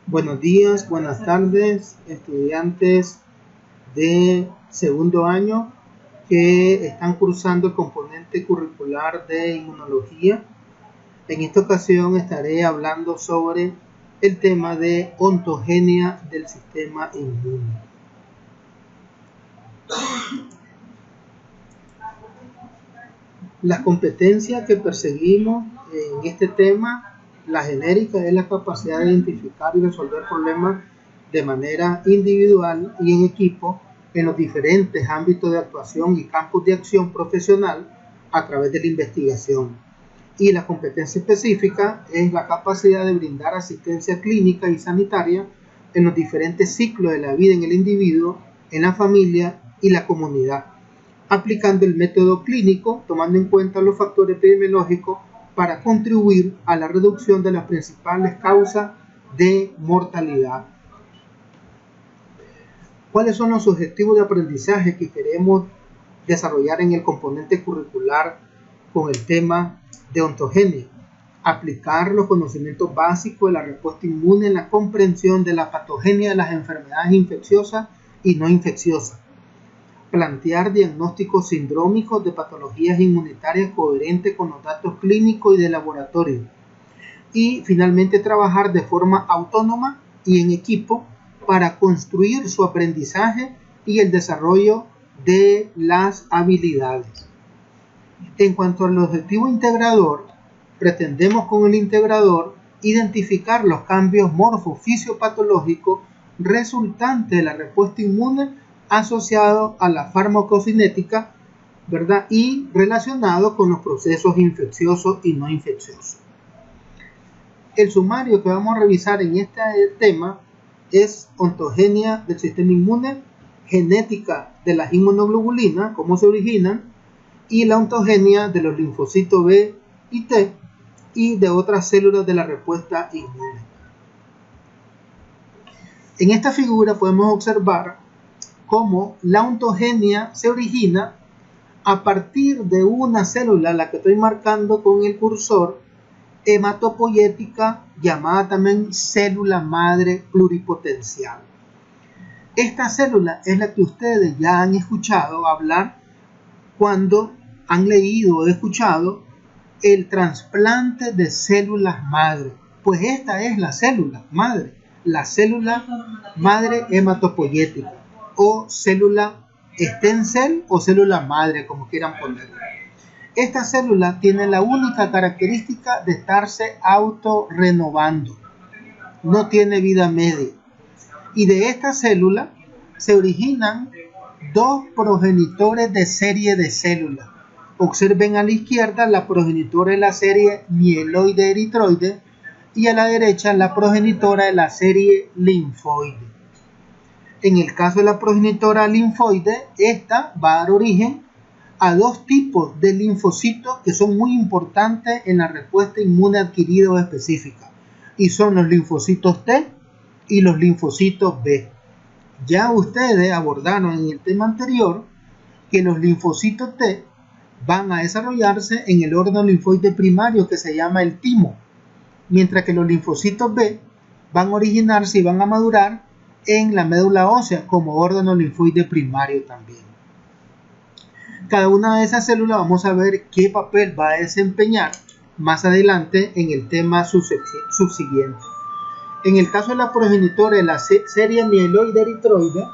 Buenos días, buenas tardes, estudiantes de segundo año que están cursando el componente curricular de inmunología. En esta ocasión estaré hablando sobre el tema de ontogenia del sistema inmune. Las competencias que perseguimos en este tema, la genérica, es la capacidad de identificar y resolver problemas de manera individual y en equipo en los diferentes ámbitos de actuación y campos de acción profesional a través de la investigación. Y la competencia específica es la capacidad de brindar asistencia clínica y sanitaria en los diferentes ciclos de la vida en el individuo, en la familia y la comunidad, aplicando el método clínico, tomando en cuenta los factores epidemiológicos para contribuir a la reducción de las principales causas de mortalidad. ¿Cuáles son los objetivos de aprendizaje que queremos desarrollar en el componente curricular con el tema de ontogenia? Aplicar los conocimientos básicos de la respuesta inmune en la comprensión de la patogenia de las enfermedades infecciosas y no infecciosas. Plantear diagnósticos sindrómicos de patologías inmunitarias coherentes con los datos clínicos y de laboratorio. Y finalmente trabajar de forma autónoma y en equipo para construir su aprendizaje y el desarrollo de las habilidades. En cuanto al objetivo integrador, pretendemos con el integrador identificar los cambios morfofisiopatológicos resultantes de la respuesta inmune asociado a la farmacocinética, ¿verdad? Y relacionado con los procesos infecciosos y no infecciosos. El sumario que vamos a revisar en este tema es ontogenia del sistema inmune, genética de las inmunoglobulinas, cómo se originan, y la ontogenia de los linfocitos B y T y de otras células de la respuesta inmune. En esta figura podemos observar cómo la ontogenia se origina a partir de una célula, la que estoy marcando con el cursor, hematopoyética, llamada también célula madre pluripotencial. Esta célula es la que ustedes ya han escuchado hablar cuando han leído o escuchado el trasplante de células madre. Pues esta es la célula madre, la célula madre hematopoyética, o célula stem cell o célula madre, como quieran ponerla. Esta célula tiene la única característica de estarse autorrenovando, no tiene vida media, y de esta célula se originan dos progenitores de serie de células. Observen a la izquierda la progenitora de la serie mieloide eritroide y a la derecha la progenitora de la serie linfoide. En el caso de la progenitora linfoide, esta va a dar origen a dos tipos de linfocitos que son muy importantes en la respuesta inmune adquirida o específica, y son los linfocitos T y los linfocitos B. Ya ustedes abordaron en el tema anterior que los linfocitos T van a desarrollarse en el órgano linfoide primario que se llama el timo, mientras que los linfocitos B van a originarse y van a madurar en la médula ósea como órgano linfoide primario también. Cada una de esas células vamos a ver qué papel va a desempeñar más adelante en el tema subsiguiente. En el caso de la progenitora de la serie mieloide eritroide,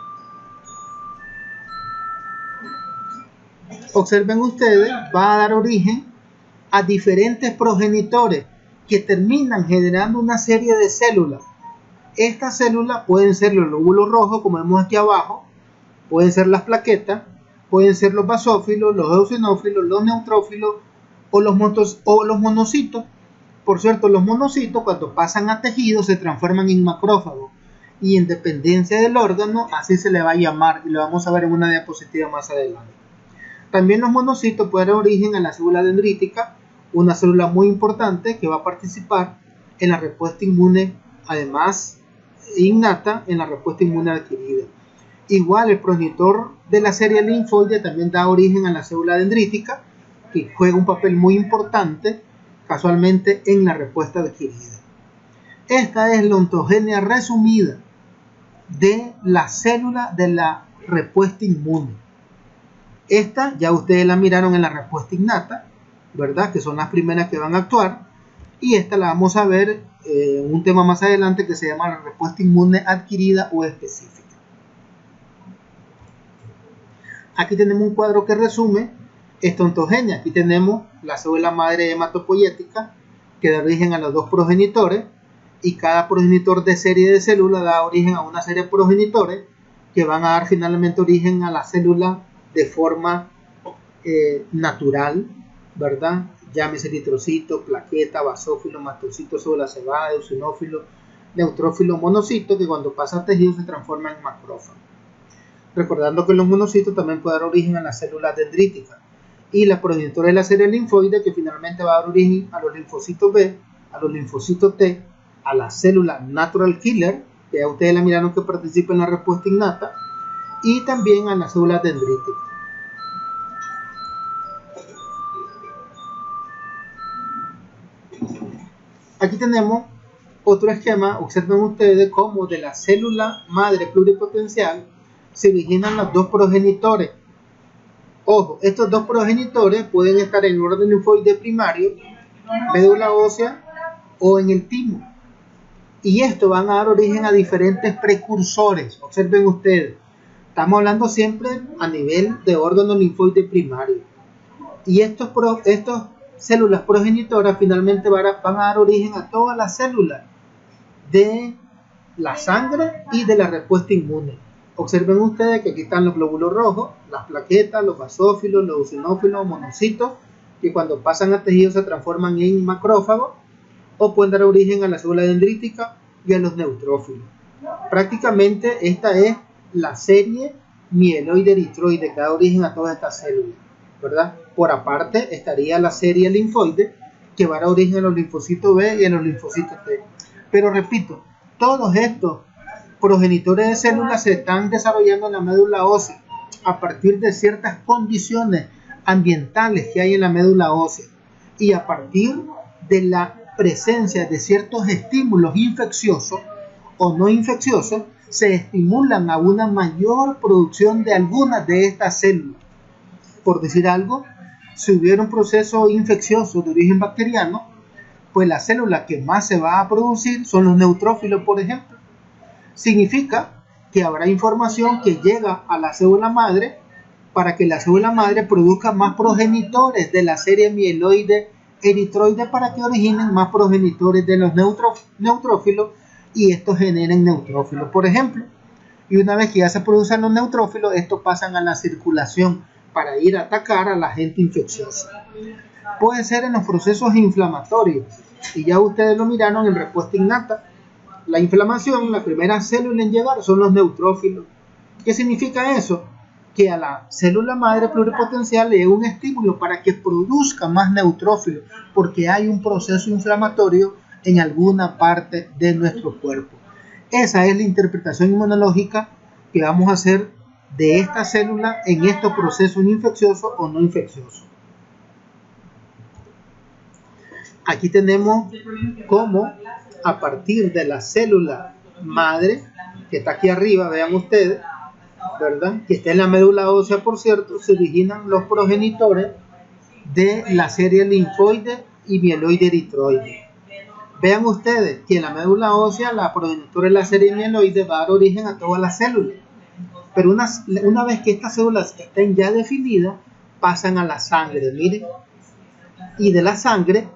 observen ustedes, va a dar origen a diferentes progenitores que terminan generando una serie de células. Estas células pueden ser los lóbulos rojos, como vemos aquí abajo, pueden ser las plaquetas, pueden ser los basófilos, los eosinófilos, los neutrófilos o los monocitos. Por cierto, los monocitos cuando pasan a tejido se transforman en macrófagos y en dependencia del órgano así se le va a llamar, y lo vamos a ver en una diapositiva más adelante. También los monocitos pueden dar origen a la célula dendrítica, una célula muy importante que va a participar en la respuesta inmune, además innata, en la respuesta inmune adquirida. Igual el progenitor de la serie linfoide también da origen a la célula dendrítica, que juega un papel muy importante casualmente en la respuesta adquirida. Esta es la ontogenia resumida de la célula de la respuesta inmune. Esta ya ustedes la miraron en la respuesta innata, ¿verdad? Que son las primeras que van a actuar. Y esta la vamos a ver en un tema más adelante que se llama la respuesta inmune adquirida o específica. Aquí tenemos un cuadro que resume esta ontogenia. Aquí tenemos la célula madre hematopoyética que da origen a los dos progenitores, y cada progenitor de serie de células da origen a una serie de progenitores que van a dar finalmente origen a la célula de forma natural, ¿verdad? Llámese eritrocito, plaqueta, basófilo, mastocito, célula cebada, eosinófilo, neutrófilo, monocito, que cuando pasa a tejido se transforma en macrófago. Recordando que los monocitos también pueden dar origen a las células dendríticas, y la progenitora de la serie linfoide, que finalmente va a dar origen a los linfocitos B, a los linfocitos T, a la célula natural killer, que ya ustedes la miraron que participa en la respuesta innata, y también a las células dendríticas. Aquí tenemos otro esquema. Observen ustedes cómo de la célula madre pluripotencial se originan los dos progenitores. Ojo, estos dos progenitores pueden estar en el orden linfoide primario, médula ósea o en el timo. Y esto van a dar origen a diferentes precursores. Observen ustedes, estamos hablando siempre a nivel de órgano linfoide primario. Y estos células progenitoras finalmente van a dar origen a todas las células de la sangre y de la respuesta inmune. Observen ustedes que aquí están los glóbulos rojos, las plaquetas, los basófilos, los eosinófilos, monocitos, que cuando pasan a tejido se transforman en macrófagos, o pueden dar origen a la célula dendrítica y a los neutrófilos. Prácticamente esta es la serie mieloide eritroide que da origen a todas estas células, ¿verdad? Por aparte estaría la serie linfoide que va a dar origen a los linfocitos B y a los linfocitos T. Pero repito, todos estos progenitores de células se están desarrollando en la médula ósea a partir de ciertas condiciones ambientales que hay en la médula ósea y a partir de la presencia de ciertos estímulos infecciosos o no infecciosos, se estimulan a una mayor producción de algunas de estas células. Por decir algo, si hubiera un proceso infeccioso de origen bacteriano, pues la célula que más se va a producir son los neutrófilos, por ejemplo. Significa que habrá información que llega a la célula madre para que la célula madre produzca más progenitores de la serie mieloide eritroide para que originen más progenitores de los neutrófilos y estos generen neutrófilos, por ejemplo. Y una vez que ya se producen los neutrófilos, estos pasan a la circulación para ir a atacar al agente infeccioso. Puede ser en los procesos inflamatorios, y ya ustedes lo miraron en respuesta innata. La inflamación, la primera célula en llegar son los neutrófilos. ¿Qué significa eso? Que a la célula madre pluripotencial le da un estímulo para que produzca más neutrófilos, porque hay un proceso inflamatorio en alguna parte de nuestro cuerpo. Esa es la interpretación inmunológica que vamos a hacer de esta célula en estos procesos infecciosos o no infecciosos. Aquí tenemos cómo a partir de la célula madre, que está aquí arriba, vean ustedes, ¿verdad? Que está en la médula ósea, por cierto, se originan los progenitores de la serie linfoide y mieloide eritroide. Vean ustedes que en la médula ósea la progenitora de la serie mieloide va a dar origen a todas las células. Pero una vez que estas células estén ya definidas, pasan a la sangre, miren. Y de la sangre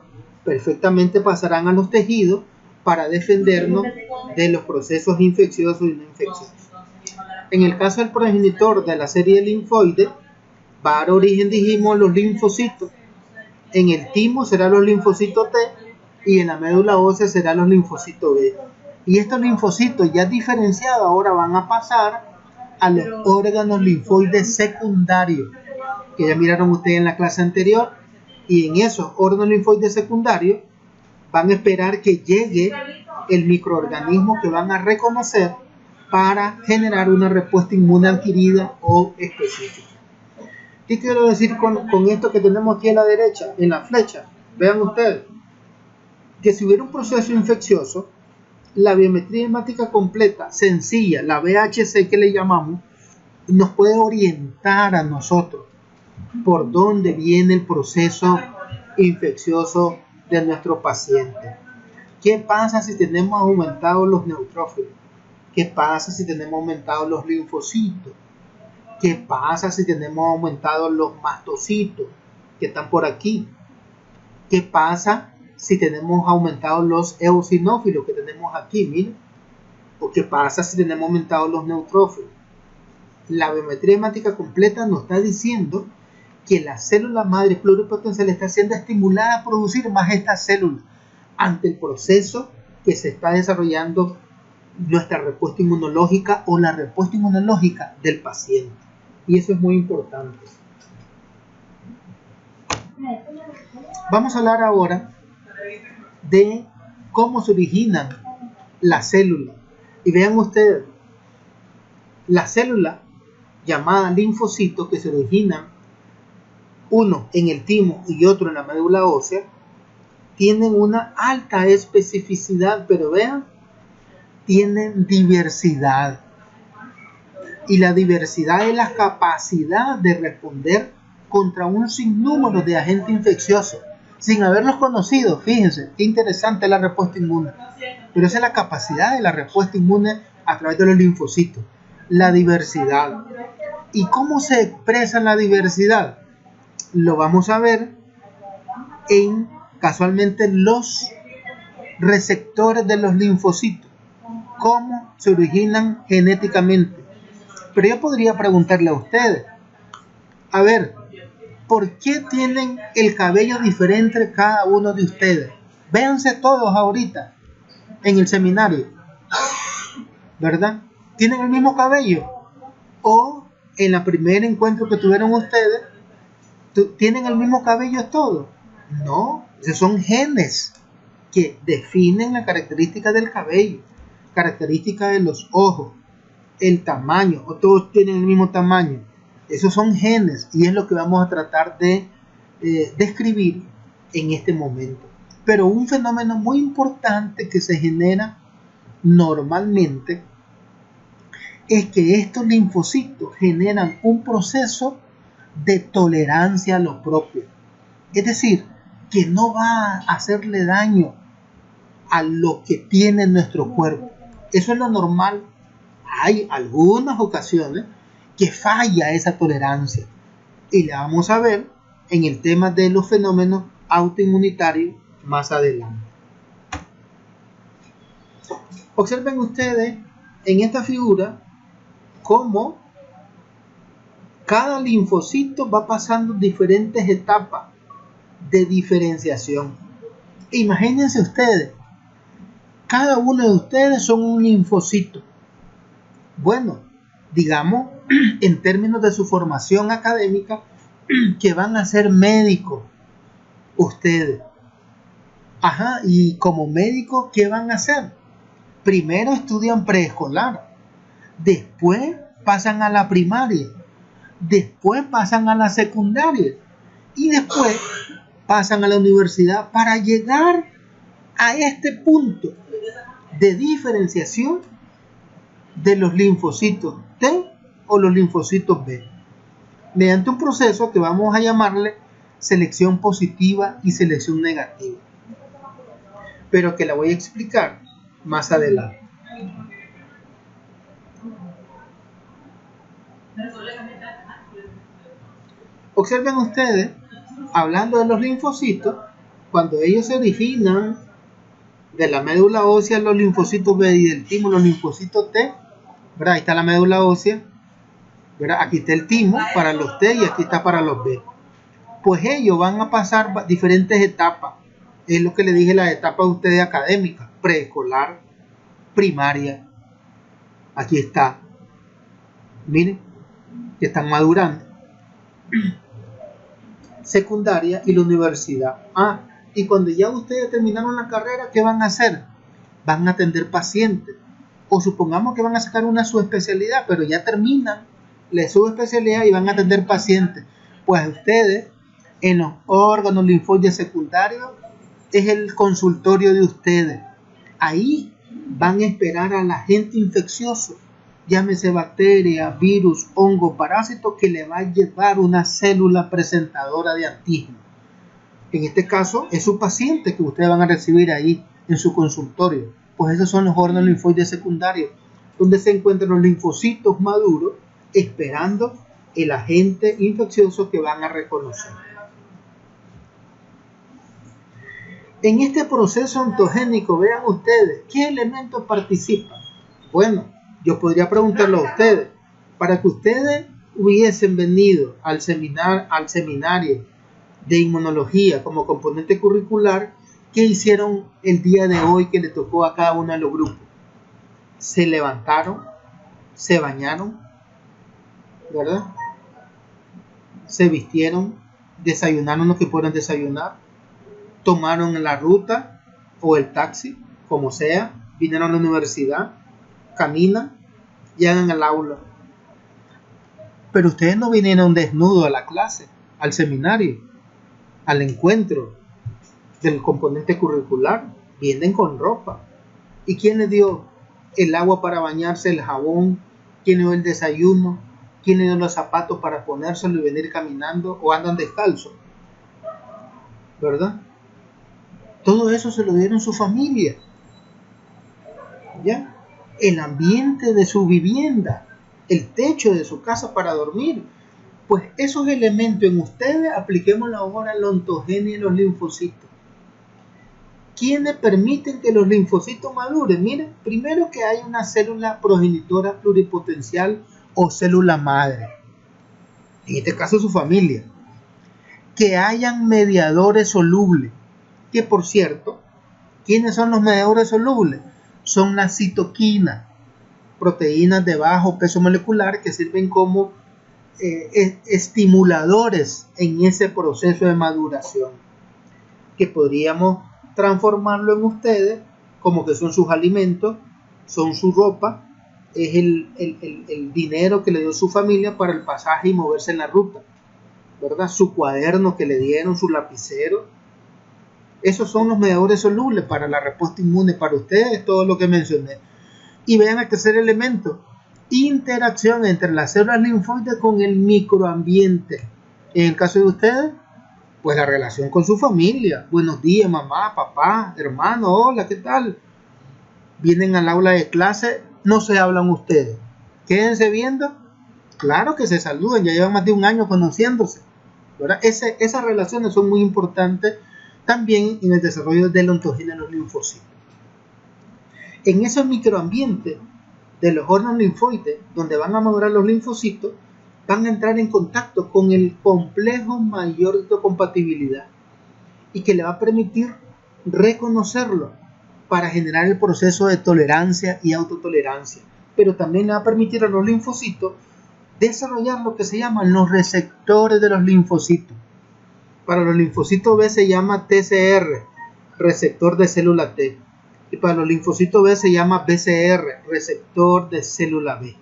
perfectamente pasarán a los tejidos para defendernos de los procesos infecciosos y no infecciosos. En el caso del progenitor de la serie linfoide, va a dar origen, dijimos, los linfocitos. En el timo serán los linfocitos T y en la médula ósea serán los linfocitos B. Y estos linfocitos ya diferenciados ahora van a pasar a los órganos linfoides secundarios, que ya miraron ustedes en la clase anterior. Y en esos órganos linfoides secundarios van a esperar que llegue el microorganismo que van a reconocer para generar una respuesta inmune adquirida o específica. ¿Qué quiero decir con esto que tenemos aquí a la derecha, en la flecha? Vean ustedes que si hubiera un proceso infeccioso, La biometría hemática completa, sencilla, la BHC que le llamamos, nos puede orientar a nosotros por dónde viene el proceso infeccioso de nuestro paciente. ¿Qué pasa si tenemos aumentados los neutrófilos? ¿Qué pasa si tenemos aumentados los linfocitos? ¿Qué pasa si tenemos aumentados los mastocitos que están por aquí? ¿Qué pasa si tenemos aumentados los eosinófilos que tenemos aquí? Miren. ¿O qué pasa si tenemos aumentados los neutrófilos? La biometría hemática completa nos está diciendo que la célula madre pluripotencial está siendo estimulada a producir más estas células ante el proceso que se está desarrollando nuestra respuesta inmunológica o la respuesta inmunológica del paciente. Y eso es muy importante. Vamos a hablar ahora de cómo se originan las células. Y vean ustedes, las células llamadas linfocitos que se originan, uno en el timo y otro en la médula ósea, tienen una alta especificidad, pero vean, tienen diversidad. Y la diversidad es la capacidad de responder contra un sinnúmero de agentes infecciosos sin haberlos conocido. Fíjense, qué interesante es la respuesta inmune. Pero esa es la capacidad de la respuesta inmune a través de los linfocitos. La diversidad. ¿Y cómo se expresa la diversidad? Lo vamos a ver en, casualmente, los receptores de los linfocitos. Cómo se originan genéticamente. Pero yo podría preguntarle a ustedes, a ver, ¿por qué tienen el cabello diferente cada uno de ustedes? Véanse todos ahorita en el seminario, ¿verdad? ¿Tienen el mismo cabello? ¿O en el primer encuentro que tuvieron ustedes, tienen el mismo cabello todos? No, esos son genes que definen la característica del cabello, característica de los ojos, el tamaño, o todos tienen el mismo tamaño. Esos son genes y es lo que vamos a tratar de describir en este momento. Pero un fenómeno muy importante que se genera normalmente es que estos linfocitos generan un proceso de tolerancia a lo propio. Es decir, que no va a hacerle daño a lo que tiene nuestro cuerpo. Eso es lo normal. Hay algunas ocasiones que falla esa tolerancia y la vamos a ver en el tema de los fenómenos autoinmunitarios más adelante. Observen ustedes en esta figura cómo cada linfocito va pasando diferentes etapas de diferenciación. Imagínense ustedes, cada uno de ustedes son un linfocito. Bueno, digamos, en términos de su formación académica, que van a ser médicos ustedes. Ajá, y como médicos, ¿qué van a hacer? Primero estudian preescolar, después pasan a la primaria, después pasan a la secundaria y después pasan a la universidad para llegar a este punto de diferenciación de los linfocitos T o los linfocitos B, mediante un proceso que vamos a llamarle selección positiva y selección negativa, pero que la voy a explicar más adelante. Observen ustedes, hablando de los linfocitos, cuando ellos se originan de la médula ósea, los linfocitos B, y del timo los linfocitos T, ¿verdad? Ahí está la médula ósea, ¿verdad? Aquí está el timo para los T y aquí está para los B. Pues ellos van a pasar diferentes etapas. Es lo que les dije, las etapas de ustedes académicas: preescolar, primaria. Aquí está. Miren, que están madurando. Secundaria y la universidad. Y cuando ya ustedes terminaron la carrera, ¿qué van a hacer? Van a atender pacientes. O supongamos que van a sacar una subespecialidad, pero ya terminan la subespecialidad y van a atender pacientes. Pues ustedes, en los órganos linfoides secundarios, es el consultorio de ustedes. Ahí van a esperar al agente infeccioso, llámese bacteria, virus, hongo, parásito, que le va a llevar una célula presentadora de antígeno. En este caso es su paciente que ustedes van a recibir ahí en su consultorio. Pues esos son los órganos linfoides secundarios, donde se encuentran los linfocitos maduros esperando el agente infeccioso que van a reconocer. En este proceso ontogénico, vean ustedes, ¿qué elementos participan? Bueno, yo podría preguntarle a ustedes, para que ustedes hubiesen venido al seminario de inmunología como componente curricular, ¿qué hicieron el día de hoy que le tocó a cada uno de los grupos? Se levantaron, se bañaron, ¿verdad? Se vistieron, desayunaron lo que puedan desayunar, tomaron la ruta o el taxi, como sea, vinieron a la universidad, caminan, llegan al aula. Pero ustedes no vinieron desnudos a la clase, al seminario, al encuentro del componente curricular, vienen con ropa. ¿Y quién les dio el agua para bañarse, el jabón? ¿Quién les dio el desayuno? ¿Quién les dio los zapatos para ponérselo y venir caminando? ¿O andan descalzos? ¿Verdad? Todo eso se lo dieron su familia. ¿Ya? El ambiente de su vivienda, el techo de su casa para dormir. Pues esos elementos en ustedes, apliquémoslo ahora a la ontogenia y los linfocitos. ¿Quiénes permiten que los linfocitos maduren? Miren, primero que hay una célula progenitora pluripotencial o célula madre. En este caso su familia. Que hayan mediadores solubles. Que por cierto, ¿quiénes son los mediadores solubles? Son las citoquinas, proteínas de bajo peso molecular que sirven como estimuladores en ese proceso de maduración, que podríamos transformarlo en ustedes como que son sus alimentos, son su ropa, es el dinero que le dio su familia para el pasaje y moverse en la ruta, ¿verdad? Su cuaderno que le dieron, su lapicero. Esos son los mediadores solubles para la respuesta inmune, para ustedes, todo lo que mencioné. Y vean el tercer elemento, interacción entre las células linfoides con el microambiente. En el caso de ustedes, pues la relación con su familia. Buenos días, mamá, papá, hermano, hola, ¿qué tal? Vienen al aula de clase, no se hablan ustedes. Quédense viendo. Claro que se saludan, ya llevan más de un año conociéndose, ¿verdad? Esas relaciones son muy importantes también en el desarrollo de la ontogenia de los linfocitos. En ese microambiente de los órganos linfoides, donde van a madurar los linfocitos, van a entrar en contacto con el complejo mayor de histocompatibilidad y que le va a permitir reconocerlo para generar el proceso de tolerancia y autotolerancia, pero también le va a permitir a los linfocitos desarrollar lo que se llaman los receptores de los linfocitos. Para los linfocitos B se llama TCR, receptor de célula T, y para los linfocitos B se llama BCR, receptor de célula B.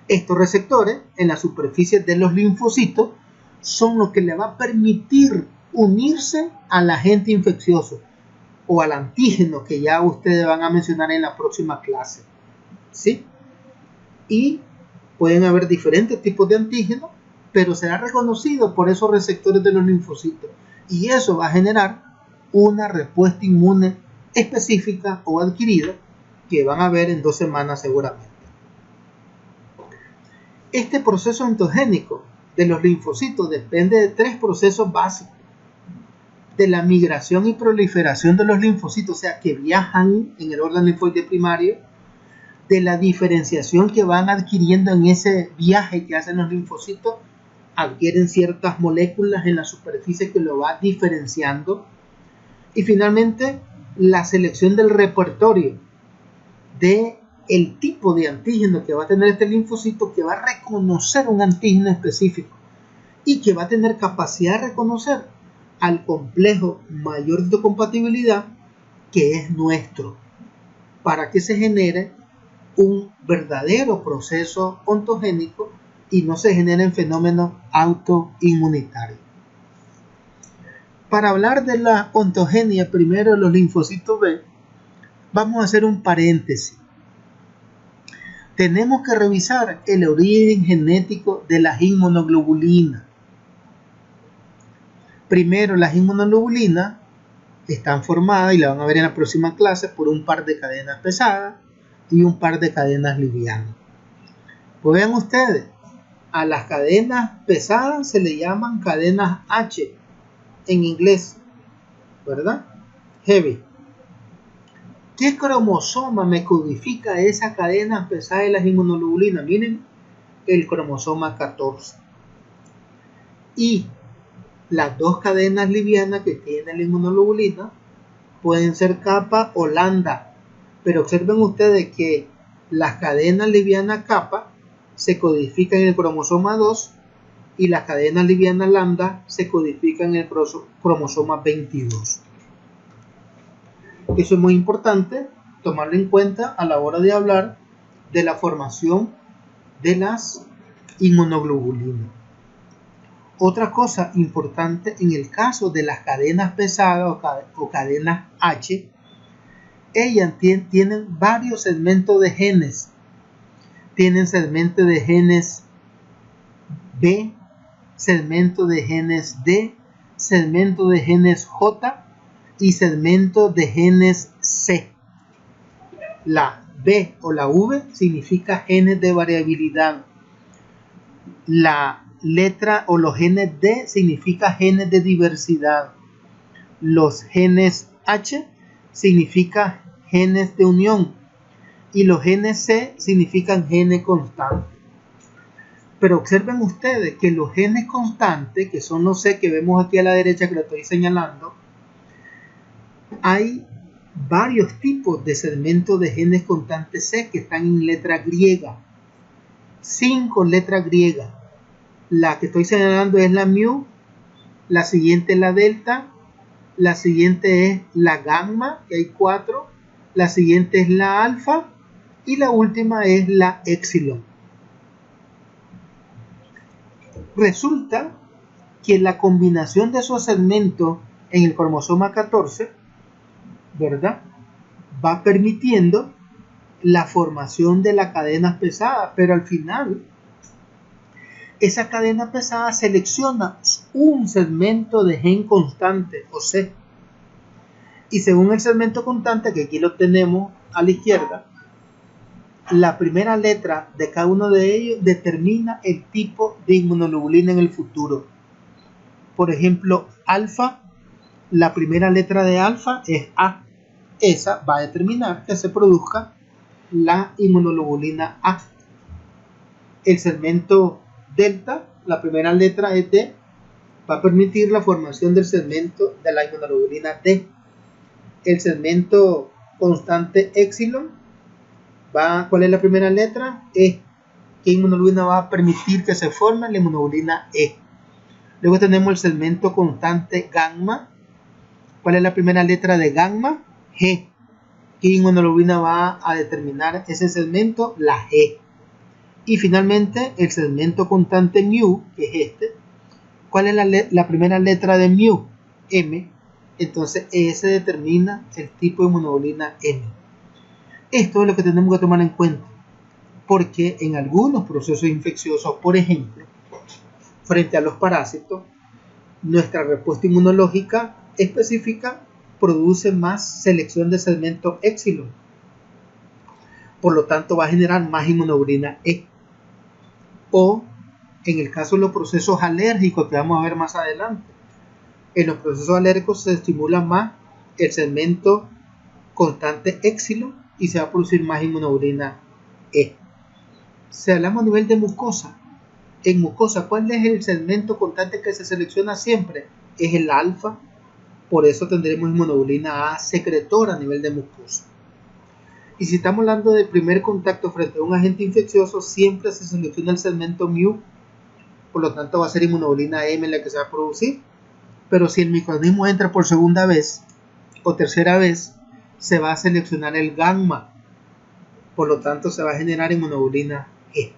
Estos receptores en la superficie de los linfocitos son los que le va a permitir unirse al agente infeccioso o al antígeno que ya ustedes van a mencionar en la próxima clase, ¿sí? Y pueden haber diferentes tipos de antígenos, pero será reconocido por esos receptores de los linfocitos y eso va a generar una respuesta inmune específica o adquirida que van a ver en 2 semanas seguramente. Este proceso ontogénico de los linfocitos depende de 3 procesos básicos: de la migración y proliferación de los linfocitos, o sea, que viajan en el órgano linfoide primario, de la diferenciación que van adquiriendo en ese viaje que hacen los linfocitos, adquieren ciertas moléculas en la superficie que lo va diferenciando, y finalmente la selección del repertorio de el tipo de antígeno que va a tener este linfocito, que va a reconocer un antígeno específico y que va a tener capacidad de reconocer al complejo mayor de histocompatibilidad que es nuestro, para que se genere un verdadero proceso ontogénico y no se generen fenómenos autoinmunitarios. Para hablar de la ontogenia primero de los linfocitos B, Vamos a hacer un paréntesis. Tenemos que revisar el origen genético de las inmunoglobulinas. Primero, las inmunoglobulinas están formadas, y la van a ver en la próxima clase, por un par de cadenas pesadas y un par de cadenas livianas. Pues vean ustedes, a las cadenas pesadas se le llaman cadenas H en inglés, ¿verdad? Heavy. ¿Qué cromosoma me codifica esa cadena pesada de las inmunoglobulinas? Miren, el cromosoma 14. Y las dos cadenas livianas que tiene la inmunoglobulina pueden ser kappa o lambda. Pero observen ustedes que las cadenas livianas kappa se codifican en el cromosoma 2 y las cadenas livianas lambda se codifican en el cromosoma 22. Eso es muy importante tomarlo en cuenta a la hora de hablar de la formación de las inmunoglobulinas. Otra cosa importante en el caso de las cadenas pesadas o cadenas H, ellas tienen varios segmentos de genes. Tienen segmentos de genes B, segmento de genes D, segmento de genes J y segmento de genes C. La B o la V significa genes de variabilidad. La letra o los genes D significa genes de diversidad. Los genes H significa genes de unión y los genes C significan genes constantes. Pero observen ustedes que los genes constantes, que son los C que vemos aquí a la derecha que lo estoy señalando, hay varios tipos de segmentos de genes constantes C que están en letra griega. 5 letras griegas. La que estoy señalando es la mu, la siguiente es la delta, la siguiente es la gamma, que hay 4, la siguiente es la alfa y la última es la epsilon. Resulta que la combinación de esos segmentos en el cromosoma 14, ¿verdad?, va permitiendo la formación de las cadenas pesadas, pero al final esa cadena pesada selecciona un segmento de gen constante, o C, y según el segmento constante, que aquí lo tenemos a la izquierda, la primera letra de cada uno de ellos determina el tipo de inmunoglobulina en el futuro. Por ejemplo, alfa, la primera letra de alfa es A. Esa va a determinar que se produzca la inmunoglobulina A. El segmento delta, la primera letra es D, va a permitir la formación del segmento de la inmunoglobulina D. El segmento constante epsilon, ¿cuál es la primera letra? E. ¿Qué inmunoglobulina va a permitir que se forme? La inmunoglobulina E. Luego tenemos el segmento constante gamma. ¿Cuál es la primera letra de gamma? G. ¿Qué inmunoglobulina va a determinar ese segmento? La G. Y finalmente el segmento constante mu, que es este. ¿Cuál es la primera letra de mu? M. Entonces ese determina el tipo de inmunoglobulina M. Esto es lo que tenemos que tomar en cuenta, porque en algunos procesos infecciosos, por ejemplo, frente a los parásitos, nuestra respuesta inmunológica específica produce más selección de segmento epsilon. Por lo tanto, va a generar más inmunoglobulina E. O en el caso de los procesos alérgicos, que vamos a ver más adelante, en los procesos alérgicos se estimula más el segmento constante epsilon y se va a producir más inmunoglobulina E. Si hablamos a nivel de mucosa, en mucosa, ¿cuál es el segmento constante que se selecciona siempre? Es el alfa. Por eso tendremos inmunoglobulina A secretora a nivel de mucosa. Y si estamos hablando del primer contacto frente a un agente infeccioso, siempre se selecciona el segmento mu. Por lo tanto, va a ser inmunoglobulina M la que se va a producir. Pero si el microorganismo entra por segunda vez o tercera vez, se va a seleccionar el gamma. Por lo tanto, se va a generar inmunoglobulina E.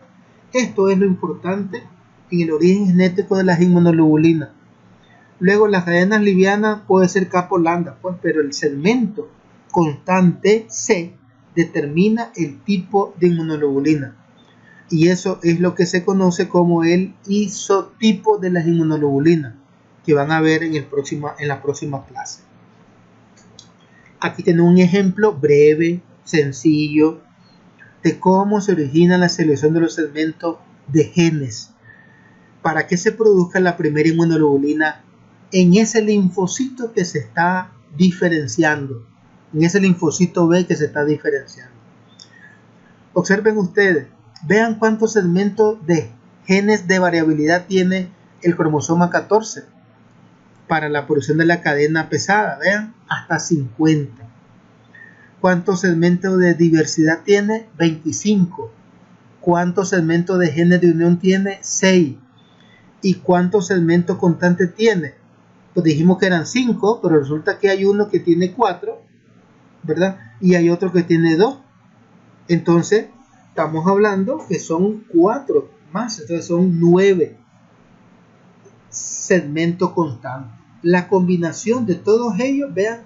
Esto es lo importante en el origen genético de las inmunoglobulinas. Luego, las cadenas livianas puede ser kappa o lambda, pues, pero el segmento constante C determina el tipo de inmunoglobulina. Y eso es lo que se conoce como el isotipo de las inmunoglobulinas, que van a ver en la próxima clase. Aquí tenemos un ejemplo breve, sencillo, de cómo se origina la selección de los segmentos de genes para que se produzca la primera inmunoglobulina en ese linfocito que se está diferenciando, en ese linfocito B que se está diferenciando. Observen ustedes, vean cuántos segmentos de genes de variabilidad tiene el cromosoma 14 para la producción de la cadena pesada. Vean, hasta 50. ¿Cuántos segmentos de diversidad tiene? 25. ¿Cuántos segmentos de genes de unión tiene? 6. ¿Y cuántos segmentos constantes tiene? Pues dijimos que eran 5, pero resulta que hay uno que tiene 4, ¿verdad? Y hay otro que tiene 2. Entonces, estamos hablando que son 4 más, entonces son 9 segmentos constantes. La combinación de todos ellos, vean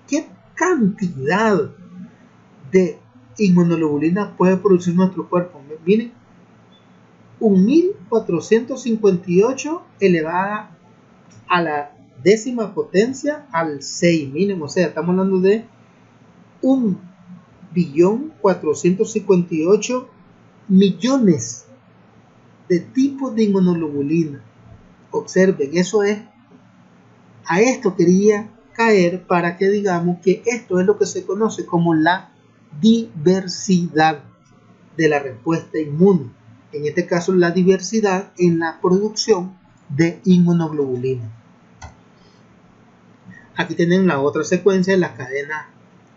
qué cantidad de inmunoglobulina puede producir nuestro cuerpo. Miren, 1458 elevada a la décima potencia al 6. Miren, o sea, estamos hablando de 1.458.000.000 de tipos de inmunoglobulina. Observen, eso es, a esto quería caer para que digamos que esto es lo que se conoce como la diversidad de la respuesta inmune. En este caso, la diversidad en la producción de inmunoglobulina. Aquí tienen la otra secuencia de las cadenas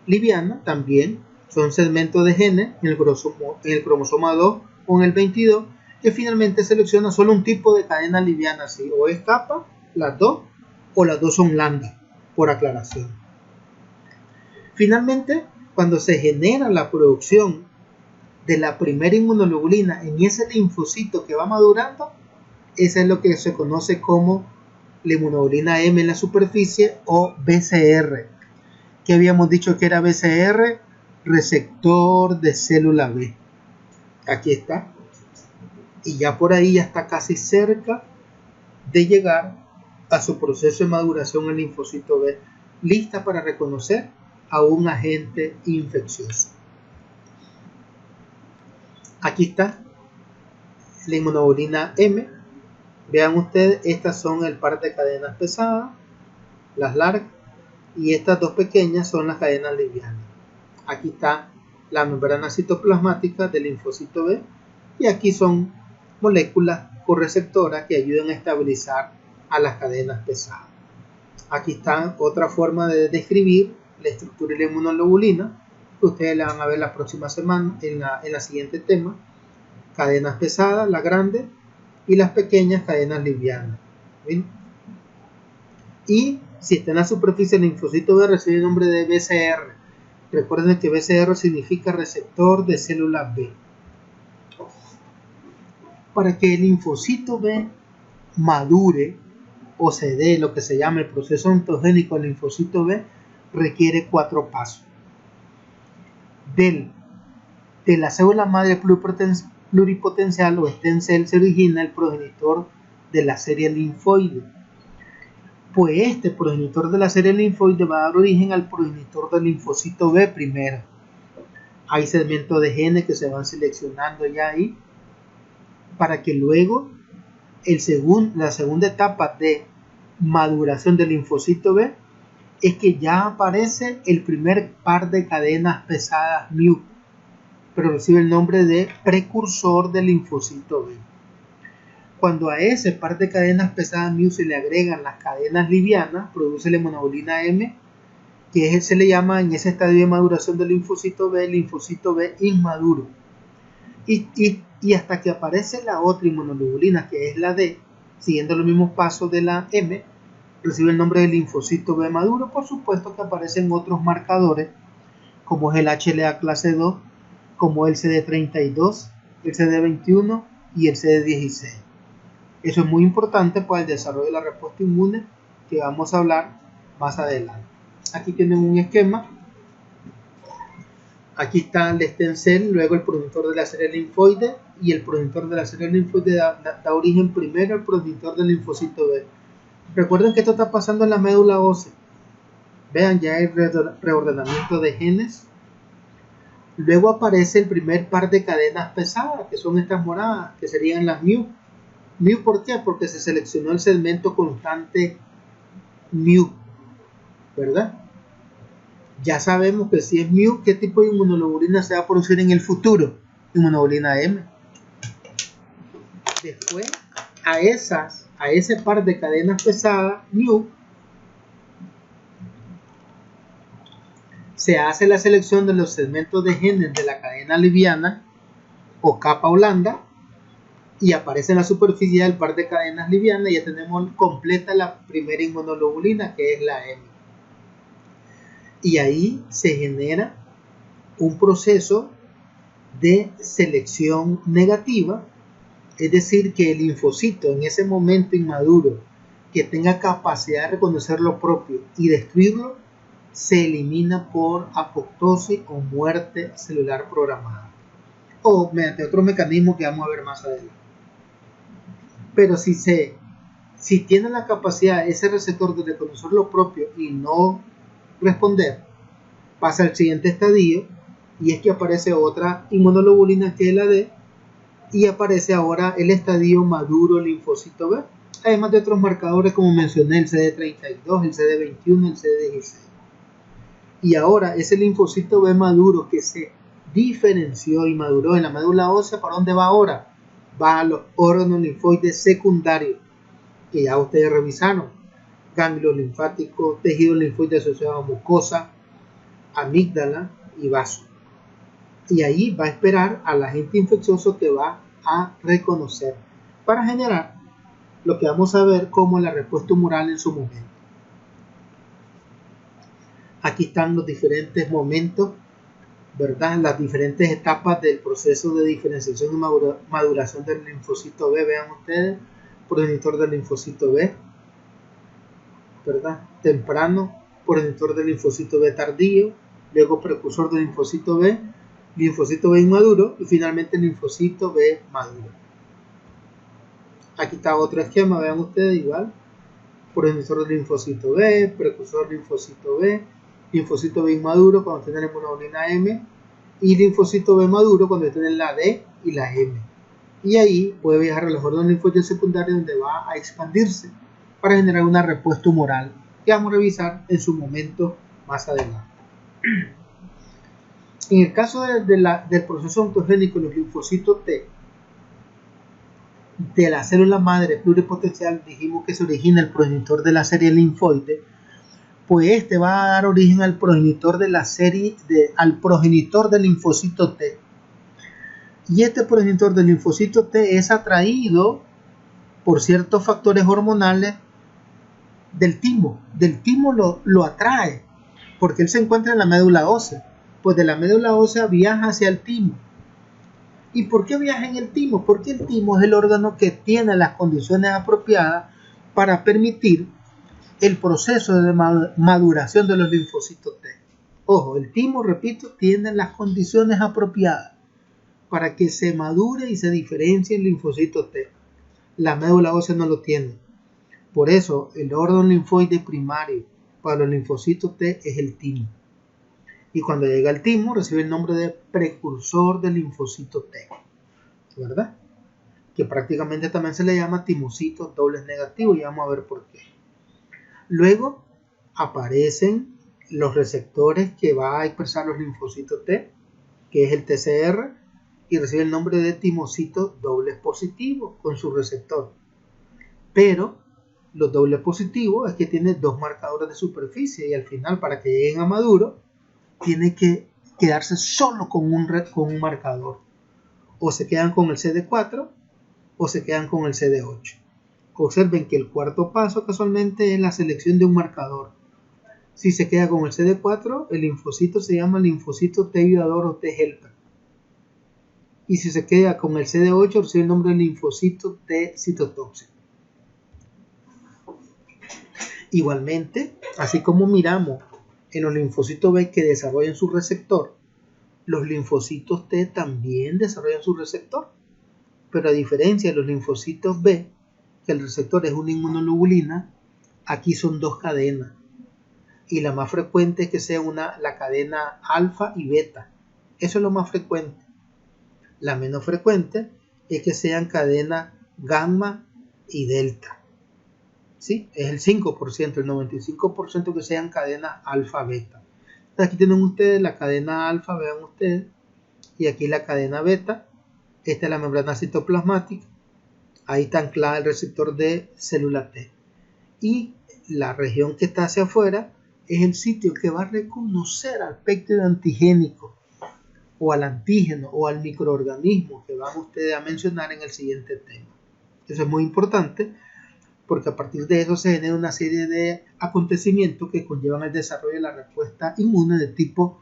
livianas, también son segmentos de genes en el cromosoma 2 o en el 22, que finalmente selecciona solo un tipo de cadena liviana, ¿sí? O es capa, las dos, o las dos son lambda, por aclaración. Finalmente, cuando se genera la producción de la primera inmunoglobulina en ese linfocito que va madurando, esa es lo que se conoce como la inmunoglobulina M en la superficie o BCR. Que habíamos dicho que era BCR, receptor de célula B. Aquí está. Y ya por ahí ya está casi cerca de llegar a su proceso de maduración en linfocito B, lista para reconocer a un agente infeccioso. Aquí está la inmunoglobulina M. Vean ustedes, estas son el par de cadenas pesadas, las largas, y estas dos pequeñas son las cadenas livianas. Aquí está la membrana citoplasmática del linfocito B, y aquí son moléculas correceptoras que ayudan a estabilizar a las cadenas pesadas. Aquí está otra forma de describir la estructura de la inmunoglobulina, que ustedes la van a ver la próxima semana en la siguiente tema. Cadenas pesadas, las grandes, y las pequeñas cadenas livianas. ¿Bien? Y si está en la superficie del linfocito B, recibe el nombre de BCR. Recuerden que BCR significa receptor de célula B. Para que el linfocito B madure o se dé lo que se llama el proceso ontogénico del linfocito B, requiere 4 pasos. De la célula madre pluripotencial o stem cell se origina el progenitor de la serie linfoide. Pues este progenitor de la serie linfoide va a dar origen al progenitor del linfocito B primero. Hay segmentos de genes que se van seleccionando ya ahí para que luego la segunda etapa de maduración del linfocito B es que ya aparece el primer par de cadenas pesadas mu, pero recibe el nombre de precursor del linfocito B. Cuando a ese par de cadenas pesadas mu se le agregan las cadenas livianas, produce la inmunoglobulina M, que se le llama en ese estadio de maduración del linfocito B inmaduro. Y hasta que aparece la otra inmunoglobulina, que es la D, siguiendo los mismos pasos de la M, recibe el nombre de linfocito B maduro. Por supuesto que aparecen otros marcadores, como es el HLA clase 2, como el CD32, el CD21 y el CD16. Eso es muy importante para el desarrollo de la respuesta inmune, que vamos a hablar más adelante. Aquí tienen un esquema Aquí está el stem cell, luego el progenitor de la serie linfoide, y el progenitor de la serie linfoide da origen primero al progenitor del linfocito B. Recuerden que esto está pasando en la médula ósea. Vean, ya hay reordenamiento de genes. Luego aparece el primer par de cadenas pesadas, que son estas moradas, que serían las mu. Mu, ¿por qué? Porque se seleccionó el segmento constante mu, ¿verdad? Ya sabemos que si es mu, ¿qué tipo de inmunoglobulina se va a producir en el futuro? Inmunoglobulina M. Después, a ese par de cadenas pesadas, mu, se hace la selección de los segmentos de genes de la cadena liviana o capa holanda y aparece en la superficie del par de cadenas livianas y ya tenemos completa la primera inmunoglobulina, que es la M. Y ahí se genera un proceso de selección negativa, es decir, que el linfocito en ese momento inmaduro que tenga capacidad de reconocer lo propio y destruirlo, se elimina por apoptosis o muerte celular programada, o mediante otro mecanismo que vamos a ver más adelante. Pero si tiene la capacidad ese receptor de reconocer lo propio y no responder, pasa al siguiente estadio, y es que aparece otra inmunoglobulina que es la D, y aparece ahora el estadio maduro linfocito B, además de otros marcadores como mencioné, el CD32, el CD21, el CD16. Y ahora ese linfocito B maduro que se diferenció y maduró en la médula ósea, ¿para dónde va ahora? Va a los órganos linfoides secundarios, que ya ustedes revisaron: ganglios linfáticos, tejido linfoide asociado a mucosa, amígdala y vaso. Y ahí va a esperar al agente infeccioso que va a reconocer para generar lo que vamos a ver como la respuesta humoral en su momento. Aquí están los diferentes momentos, ¿verdad? Las diferentes etapas del proceso de diferenciación y maduración del linfocito B. Vean ustedes, progenitor del linfocito B, ¿verdad? Temprano, progenitor del linfocito B tardío, luego precursor del linfocito B inmaduro y finalmente el linfocito B maduro. Aquí está otro esquema, vean ustedes, igual: progenitor del linfocito B, precursor del linfocito B inmaduro cuando tienen la inmunoglobulina M, y linfocito B maduro cuando tienen la D y la M. Y ahí puede viajar a los órganos linfóides secundarios, donde va a expandirse para generar una respuesta humoral que vamos a revisar en su momento más adelante. En el caso del proceso ontogénico, los linfocitos T de la célula madre pluripotencial, dijimos que se origina el progenitor de la serie linfoide, pues este va a dar origen al progenitor de la serie al progenitor del linfocito T. Y este progenitor del linfocito T es atraído por ciertos factores hormonales del timo. Del timo lo atrae porque él se encuentra en la médula ósea. Pues de la médula ósea viaja hacia el timo. ¿Y por qué viaja en el timo? Porque el timo es el órgano que tiene las condiciones apropiadas para permitir el proceso de maduración de los linfocitos T. Ojo, el timo, repito, tiene las condiciones apropiadas para que se madure y se diferencie el linfocito T. La médula ósea no lo tiene. Por eso, el órgano linfoide primario para los linfocitos T es el timo. Y cuando llega al timo, recibe el nombre de precursor del linfocito T, ¿verdad? Que prácticamente también se le llama timocitos dobles negativos, y vamos a ver por qué. Luego aparecen los receptores que va a expresar los linfocitos T, que es el TCR, y recibe el nombre de timocitos dobles positivos con su receptor. Pero los dobles positivos es que tienen dos marcadores de superficie, y al final, para que lleguen a maduro, tiene que quedarse solo con un marcador. O se quedan con el CD4 o se quedan con el CD8. Observen que el cuarto paso casualmente es la selección de un marcador. Si se queda con el CD4, el linfocito se llama linfocito T ayudador o T helper. Y si se queda con el CD8, recibe el nombre de linfocito T citotóxico. Igualmente, así como miramos en los linfocitos B que desarrollan su receptor, Los linfocitos T también desarrollan su receptor, pero a diferencia de los linfocitos B, que el receptor es una inmunoglobulina, aquí son dos cadenas. Y la más frecuente es que sea la cadena alfa y beta. Eso es lo más frecuente. La menos frecuente es que sean cadenas gamma y delta. ¿Sí? Es el 5%, el 95% que sean cadenas alfa-beta. Aquí tienen ustedes la cadena alfa, vean ustedes, y aquí la cadena beta. Esta es la membrana citoplasmática. Ahí está anclada el receptor de célula T. Y la región que está hacia afuera es el sitio que va a reconocer al péptido antigénico o al antígeno o al microorganismo que van ustedes a mencionar en el siguiente tema. Eso es muy importante porque a partir de eso se genera una serie de acontecimientos que conllevan el desarrollo de la respuesta inmune de tipo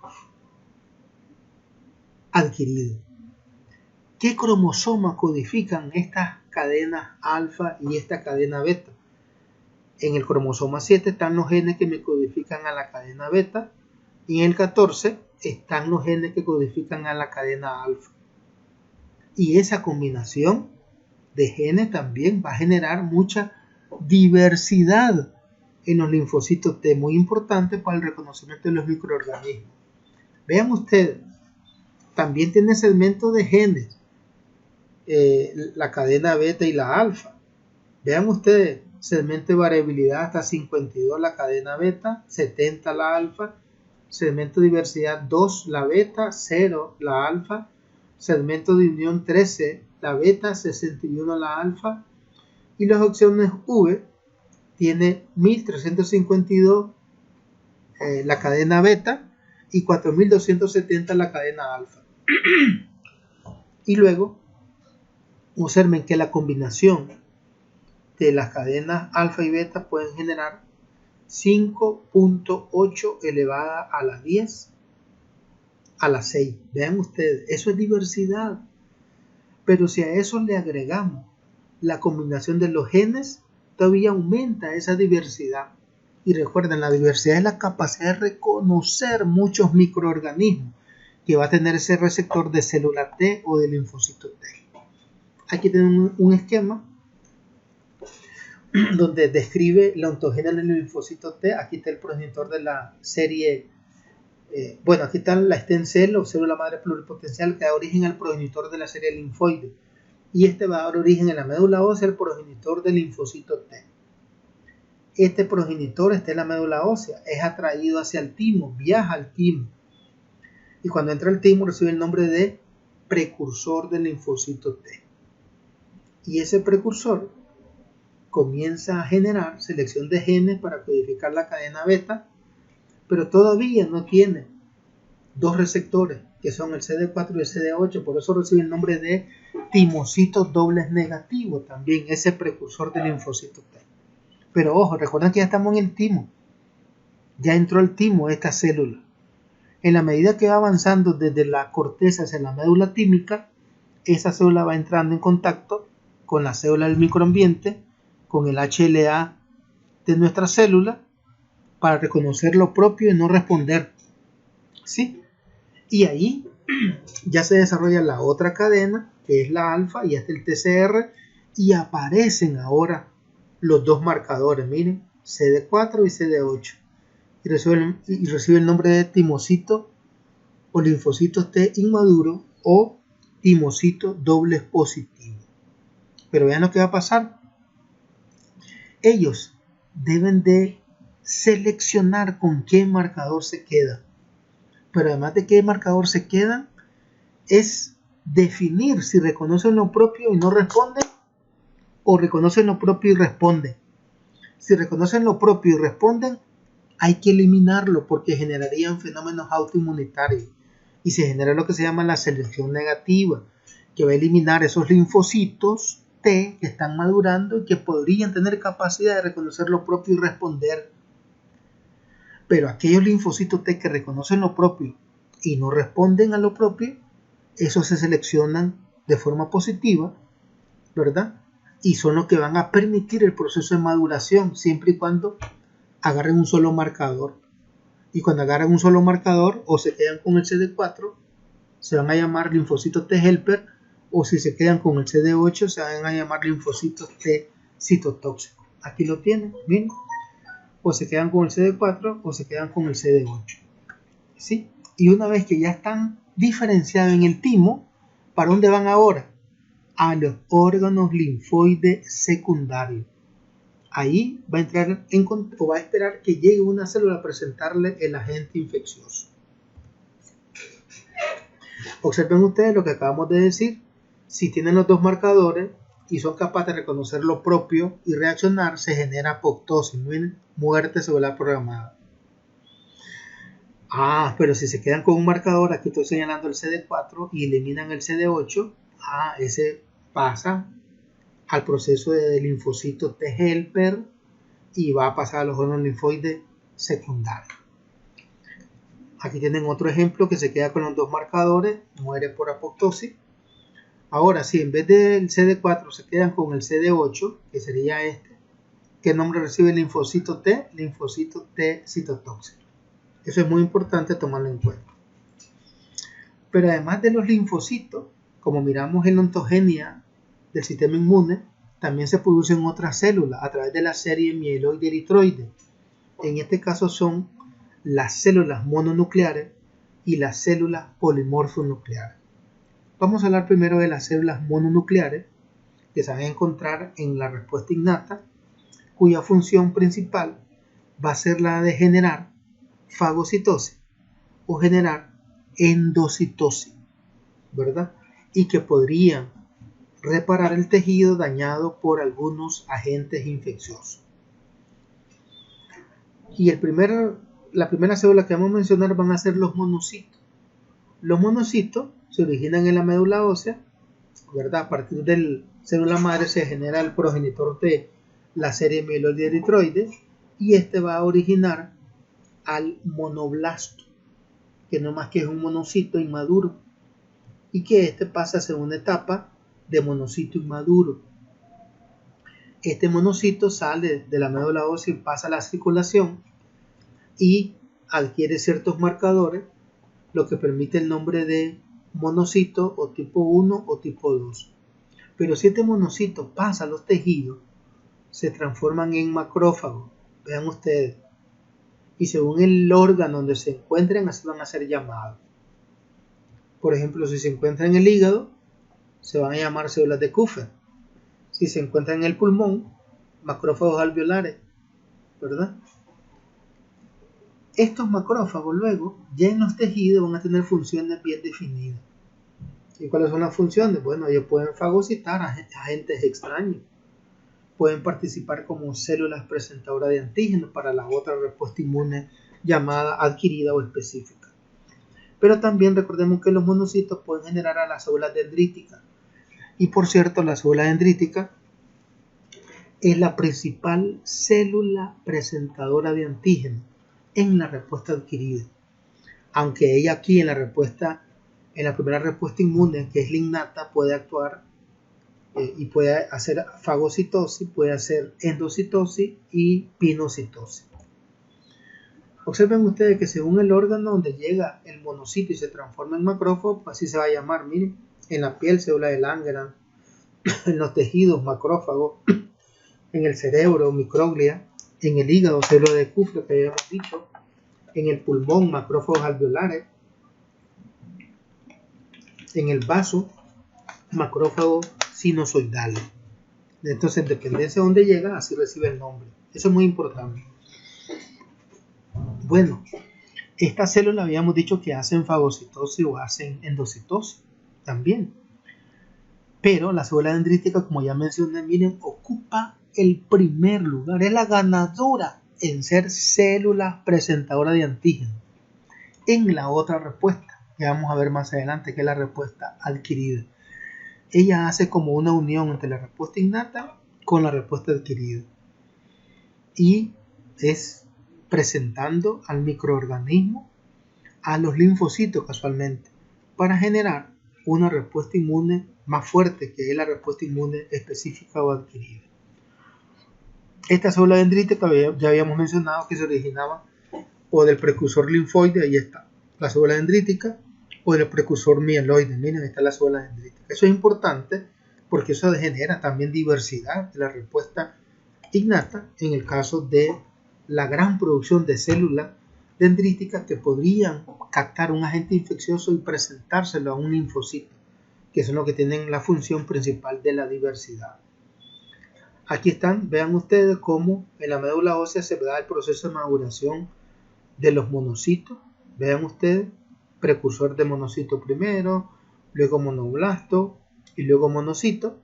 adquirido. ¿Qué cromosomas codifican estas cadenas alfa y esta cadena beta? En el cromosoma 7 están los genes que me codifican a la cadena beta y en el 14 están los genes que codifican a la cadena alfa. Y esa combinación de genes también va a generar mucha diversidad en los linfocitos T, muy importante para el reconocimiento de los microorganismos. Vean ustedes, también tiene segmentos de genes, la cadena beta y la alfa. Vean ustedes, segmento de variabilidad hasta 52 la cadena beta, 70 la alfa, segmento de diversidad 2 la beta, 0 la alfa, segmento de unión 13 la beta, 61 la alfa, y las opciones V tiene 1352 la cadena beta y 4270 la cadena alfa. Y luego observen que la combinación de las cadenas alfa y beta pueden generar 5.8 elevada a la 10 a la 6. Vean ustedes, eso es diversidad. Pero si a eso le agregamos la combinación de los genes, todavía aumenta esa diversidad. Y recuerden, la diversidad es la capacidad de reconocer muchos microorganismos que va a tener ese receptor de célula T o de linfocito T. Aquí tenemos un esquema donde describe la ontogenia del linfocito T. Aquí está el progenitor de la serie, aquí está la stem cell o célula madre pluripotencial que da origen al progenitor de la serie linfoide. Y este va a dar origen en la médula ósea al progenitor del linfocito T. Este progenitor está en la médula ósea, es atraído hacia el timo, viaja al timo. Y cuando entra al timo recibe el nombre de precursor del linfocito T. Y ese precursor comienza a generar selección de genes para codificar la cadena beta, pero todavía no tiene dos receptores, que son el CD4 y el CD8, por eso recibe el nombre de timocitos dobles negativos, también ese precursor del linfocito T. Pero ojo, recuerden que ya estamos en el timo, ya entró el timo esta célula. En la medida que va avanzando desde la corteza hacia la médula tímica, esa célula va entrando en contacto con la célula del microambiente, con el HLA de nuestra célula, para reconocer lo propio y no responder. ¿Sí? Y ahí ya se desarrolla la otra cadena, que es la alfa, y hasta el TCR, y aparecen ahora los dos marcadores, miren, CD4 y CD8, y recibe el nombre de timocito o linfocitos T inmaduro o timocito dobles positivo. Pero vean lo que va a pasar. Ellos deben de seleccionar con qué marcador se queda. Pero además de qué marcador se queda, es definir si reconocen lo propio y no responden o reconocen lo propio y responden. Si reconocen lo propio y responden, hay que eliminarlo porque generarían fenómenos autoinmunitarios y se genera lo que se llama la selección negativa, que va a eliminar esos linfocitos T que están madurando y que podrían tener capacidad de reconocer lo propio y responder. Pero aquellos linfocitos T que reconocen lo propio y no responden a lo propio, esos se seleccionan de forma positiva, ¿verdad? Y son los que van a permitir el proceso de maduración siempre y cuando agarren un solo marcador. Y cuando agarran un solo marcador, o se quedan con el CD4 se van a llamar linfocitos T helper, o si se quedan con el CD8 se van a llamar linfocitos T citotóxicos. Aquí lo tienen, miren, o se quedan con el CD4 o se quedan con el CD8. ¿Sí? Y una vez que ya están diferenciados en el timo, ¿para dónde van ahora? A los órganos linfoides secundarios. Ahí va a entrar o va a esperar que llegue una célula a presentarle el agente infeccioso. Observen ustedes lo que acabamos de decir. Si tienen los dos marcadores y son capaces de reconocer lo propio y reaccionar, se genera apoptosis, muerte celular programada. Pero si se quedan con un marcador, aquí estoy señalando el CD4 y eliminan el CD8, ese pasa al proceso de linfocitos T helper y va a pasar a los órganos linfoides secundarios. Aquí tienen otro ejemplo que se queda con los dos marcadores, muere por apoptosis. Ahora, si en vez del CD4 se quedan con el CD8, que sería este, ¿qué nombre recibe el linfocito T? Linfocito T citotóxico. Eso es muy importante tomarlo en cuenta. Pero además de los linfocitos, como miramos en la ontogenia del sistema inmune, también se producen otras células a través de la serie mieloide eritroide. En este caso son las células mononucleares y las células polimorfonucleares. Vamos a hablar primero de las células mononucleares, que se van a encontrar en la respuesta innata, cuya función principal va a ser la de generar fagocitosis o generar endocitosis, ¿verdad? Y que podrían reparar el tejido dañado por algunos agentes infecciosos. Y la primera célula que vamos a mencionar van a ser los monocitos. Los monocitos se originan en la médula ósea, ¿verdad? A partir de la célula madre se genera el progenitor de la serie mieloide eritroide y este va a originar al monoblasto, que no más que es un monocito inmaduro, y que este pasa a ser una etapa de monocito inmaduro. Este monocito sale de la médula ósea y pasa a la circulación y adquiere ciertos marcadores, lo que permite el nombre de monocito o tipo 1 o tipo 2. Pero si este monocito pasa a los tejidos, se transforman en macrófagos. Vean ustedes. Y según el órgano donde se encuentren, así van a ser llamados. Por ejemplo, si se encuentra en el hígado, se van a llamar células de Kupffer. Si se encuentra en el pulmón, macrófagos alveolares, ¿verdad? Estos macrófagos luego, ya en los tejidos, van a tener funciones bien definidas. ¿Y cuáles son las funciones? Bueno, ellos pueden fagocitar a agentes extraños. Pueden participar como células presentadoras de antígenos para la otra respuesta inmune llamada adquirida o específica. Pero también recordemos que los monocitos pueden generar a las células dendríticas. Y por cierto, la célula dendrítica es la principal célula presentadora de antígenos en la respuesta adquirida. Aunque ella aquí en la primera respuesta inmune, que es la innata, puede actuar y puede hacer fagocitosis, puede hacer endocitosis y pinocitosis. Observen ustedes que según el órgano donde llega el monocito y se transforma en macrófago, así se va a llamar. Miren, en la piel, célula de Langerhans, en los tejidos, macrófago, en el cerebro, microglia, en el hígado, célula de Kupffer, que habíamos dicho, en el pulmón, macrófagos alveolares, en el vaso, macrófagos sinusoidales. Entonces, en dependencia de dónde llega, así recibe el nombre. Eso es muy importante. Bueno, estas células habíamos dicho que hacen fagocitosis o hacen endocitosis también. Pero la célula dendrítica, como ya mencioné, miren, ocupa el primer lugar. Es la ganadora en ser célula presentadora de antígenos. En la otra respuesta, que vamos a ver más adelante, que es la respuesta adquirida. Ella hace como una unión entre la respuesta innata con la respuesta adquirida. Y es presentando al microorganismo, a los linfocitos casualmente, para generar una respuesta inmune más fuerte, que es la respuesta inmune específica o adquirida. Esta célula dendrítica ya habíamos mencionado que se originaba o del precursor linfoide, ahí está, la célula dendrítica, o el precursor mieloide. Miren, está la célula dendrítica. Eso es importante porque eso genera también diversidad de la respuesta innata en el caso de la gran producción de células dendríticas que podrían captar un agente infeccioso y presentárselo a un linfocito, que son los que tienen la función principal de la diversidad. Aquí están, vean ustedes cómo en la médula ósea se da el proceso de maduración de los monocitos. Vean ustedes, precursor de monocito primero, luego monoblasto y luego monocito,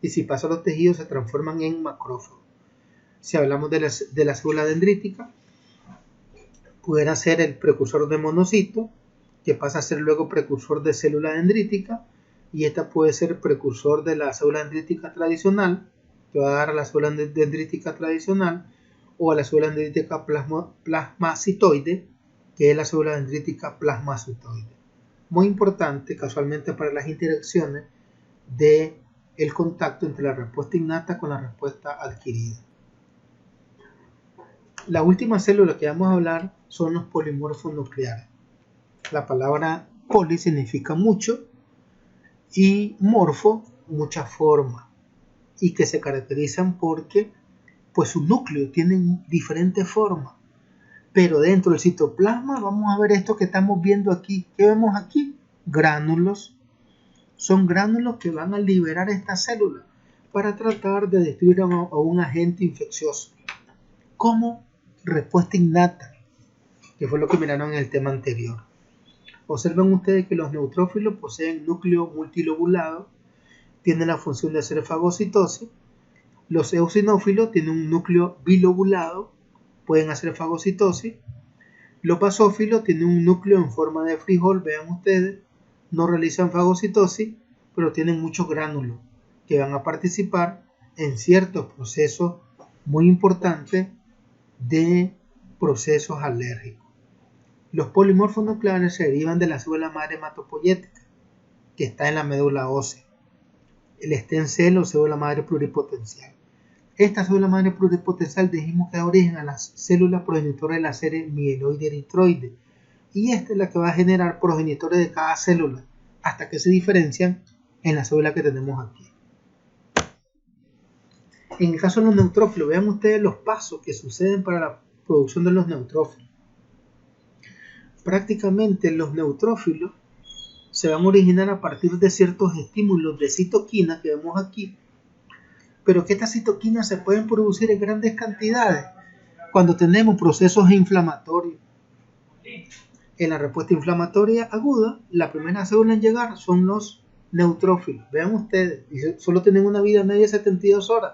y si pasa a los tejidos se transforman en macrófagos. Si hablamos de la célula dendrítica, pudiera ser el precursor de monocito, que pasa a ser luego precursor de célula dendrítica, y esta puede ser precursor de la célula dendrítica tradicional, que va a dar a la célula dendrítica tradicional, o a la célula dendrítica plasmacitoide, que es la célula dendrítica plasmacitoide. Muy importante casualmente para las interacciones del contacto entre la respuesta innata con la respuesta adquirida. La última célula que vamos a hablar son los polimorfos nucleares. La palabra poli significa mucho y morfo, mucha forma, y que se caracterizan porque pues su núcleo tienen diferentes formas, pero dentro del citoplasma vamos a ver esto que estamos viendo aquí. ¿Qué vemos aquí? Gránulos. Son gránulos que van a liberar esta célula para tratar de destruir a un agente infeccioso como respuesta innata, que fue lo que miraron en el tema anterior. Observen ustedes que los neutrófilos poseen núcleo multilobulado, tienen la función de hacer fagocitosis. Los eosinófilos tienen un núcleo bilobulado, pueden hacer fagocitosis. Los basófilos tienen un núcleo en forma de frijol, vean ustedes, no realizan fagocitosis, pero tienen muchos gránulos que van a participar en ciertos procesos muy importantes de procesos alérgicos. Los polimorfos nucleares se derivan de la célula madre hematopoyética, que está en la médula ósea, el stem cell o célula madre pluripotencial. Esta célula madre pluripotencial dijimos que da origen a las células progenitoras de la serie mieloide-eritroide, y esta es la que va a generar progenitores de cada célula hasta que se diferencian en la célula que tenemos aquí. En el caso de los neutrófilos, vean ustedes los pasos que suceden para la producción de los neutrófilos. Prácticamente los neutrófilos se van a originar a partir de ciertos estímulos de citoquina que vemos aquí, pero que estas citoquinas se pueden producir en grandes cantidades cuando tenemos procesos inflamatorios. En la respuesta inflamatoria aguda, la primera célula en llegar son los neutrófilos. Vean ustedes, solo tienen una vida media de 72 horas,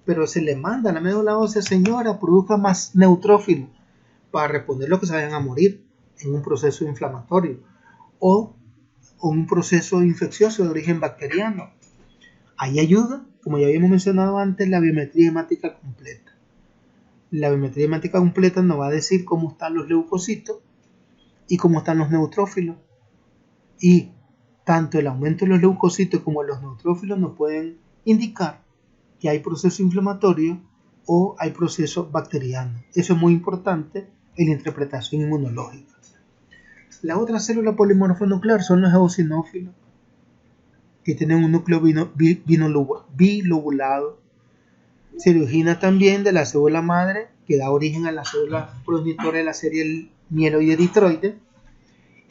pero se le manda a la médula ósea, señora, produzca más neutrófilos para responder lo que se vayan a morir en un proceso inflamatorio o un proceso infeccioso de origen bacteriano. Ahí ayuda, como ya habíamos mencionado antes, la biometría hemática completa. La biometría hemática completa nos va a decir cómo están los leucocitos y cómo están los neutrófilos. Y tanto el aumento de los leucocitos como los neutrófilos nos pueden indicar que hay proceso inflamatorio o hay proceso bacteriano. Eso es muy importante en la interpretación inmunológica. La otra célula polimorfonuclear son los eosinófilos, que tienen un núcleo bilobulado. Se origina también de la célula madre, que da origen a la célula progenitora de la serie mieloide-eritroide,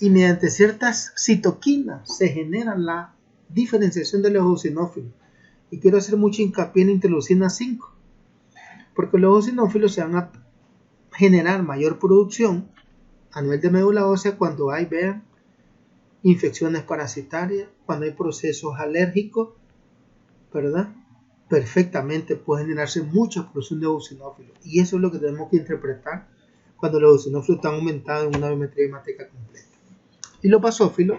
y mediante ciertas citoquinas se genera la diferenciación de los eosinófilos. Y quiero hacer mucho hincapié en la interleucina 5, porque los eosinófilos se van a generar mayor producción a nivel de médula ósea cuando hay, vean, infecciones parasitarias, cuando hay procesos alérgicos, ¿verdad? Perfectamente puede generarse mucha producción de eosinófilos, y eso es lo que tenemos que interpretar cuando los eosinófilos están aumentados en una biometría hemática completa. Y los basófilos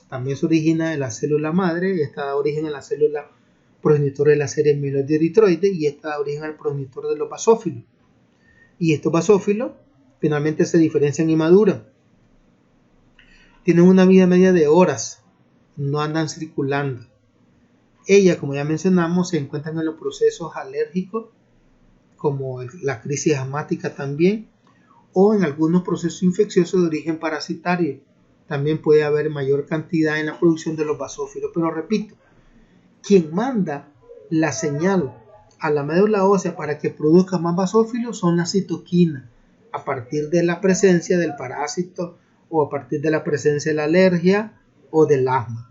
también se origina de la célula madre, y esta da origen a la célula progenitora de la serie mieloide-eritroide, y esta da origen al progenitor de los basófilos. Y estos basófilos finalmente se diferencian y maduran. Tienen una vida media de horas, no andan circulando. Ellas, como ya mencionamos, se encuentran en los procesos alérgicos, como la crisis asmática también, o en algunos procesos infecciosos de origen parasitario, también puede haber mayor cantidad en la producción de los basófilos. Pero repito, quien manda la señal a la médula ósea para que produzca más basófilos son las citoquinas, a partir de la presencia del parásito o a partir de la presencia de la alergia o del asma.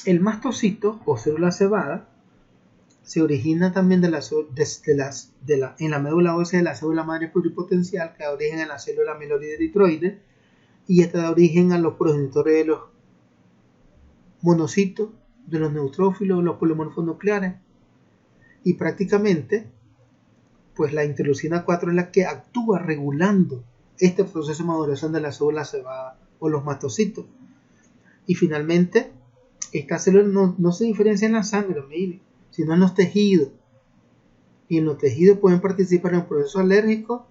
El mastocito o célula cebada se origina también en la médula ósea de la célula madre pluripotencial, que da origen a la célula mieloide eritroide, y esta da origen a los progenitores de los monocitos, de los neutrófilos, los polimorfos nucleares. Y prácticamente, pues la interleucina 4 es la que actúa regulando este proceso de maduración de la célula cebada o los mastocitos. Y finalmente, estas células no se diferencian en la sangre, miren, sino en los tejidos. Y en los tejidos pueden participar en el proceso alérgico,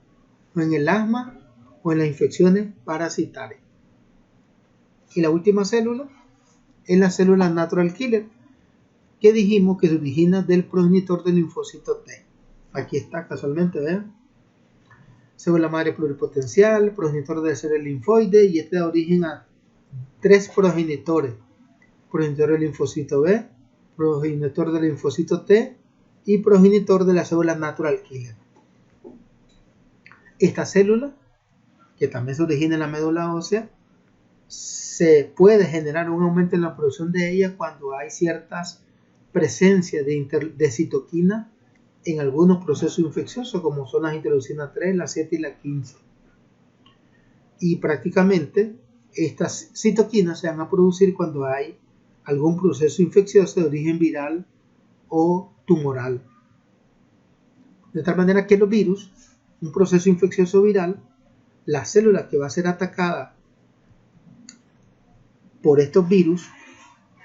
o en el asma, o en las infecciones parasitarias. Y la última célula es la célula natural killer, que dijimos que se origina del progenitor del linfocito T. Aquí está casualmente, vean. Célula madre pluripotencial, progenitor de la célula linfoide, y este da origen a 3 progenitores. Progenitor del linfocito B, progenitor del linfocito T y progenitor de la célula natural killer. Esta célula, que también se origina en la médula ósea, se puede generar un aumento en la producción de ella cuando hay ciertas presencias de citoquina en algunos procesos infecciosos, como son las interleucinas 3, la 7 y la 15. Y prácticamente estas citoquinas se van a producir cuando hay algún proceso infeccioso de origen viral o tumoral. De tal manera que los virus, un proceso infeccioso viral, la célula que va a ser atacada por estos virus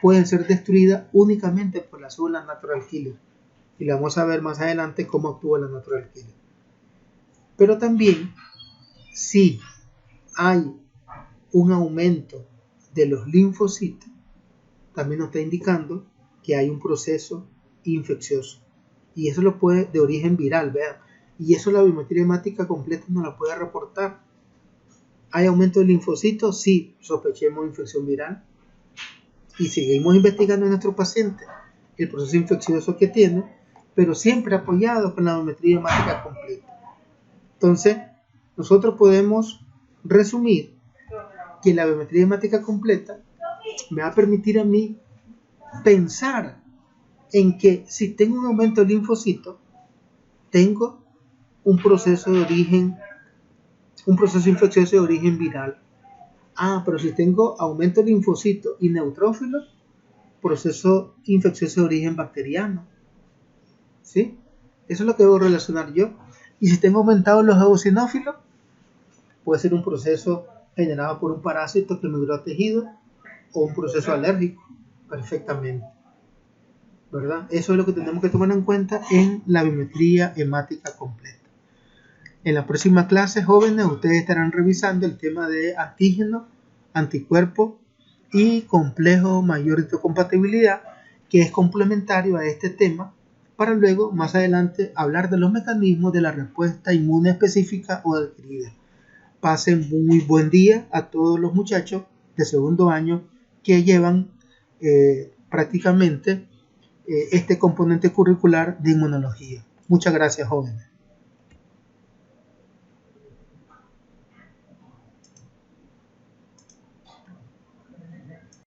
pueden ser destruidas únicamente por la célula natural killer. Y la vamos a ver más adelante cómo actúa la natural killer. Pero también, si hay un aumento de los linfocitos, también nos está indicando que hay un proceso infeccioso. Y eso lo puede de origen viral, vean. Y eso la biometría hemática completa nos la puede reportar. ¿Hay aumento de linfocitos? Sí, sospechemos infección viral. Y seguimos investigando en nuestro paciente el proceso infeccioso que tiene, pero siempre apoyado con la biometría hemática completa. Entonces, nosotros podemos resumir que la biometría hemática completa me va a permitir a mí pensar en que si tengo un aumento de linfocitos, tengo un proceso infeccioso de origen viral. Pero si tengo aumento de linfocitos y neutrófilos, proceso infeccioso de origen bacteriano. ¿Sí? Eso es lo que debo relacionar yo. Y si tengo aumentados los eosinófilos, puede ser un proceso generado por un parásito que migró a tejido o un proceso alérgico, perfectamente. ¿Verdad? Eso es lo que tenemos que tomar en cuenta en la biometría hemática completa. En la próxima clase, jóvenes, ustedes estarán revisando el tema de antígenos, anticuerpos y complejo mayor histocompatibilidad, que es complementario a este tema, para luego, más adelante, hablar de los mecanismos de la respuesta inmune específica o adquirida. Pasen muy buen día a todos los muchachos de segundo año que llevan prácticamente este componente curricular de inmunología. Muchas gracias, jóvenes.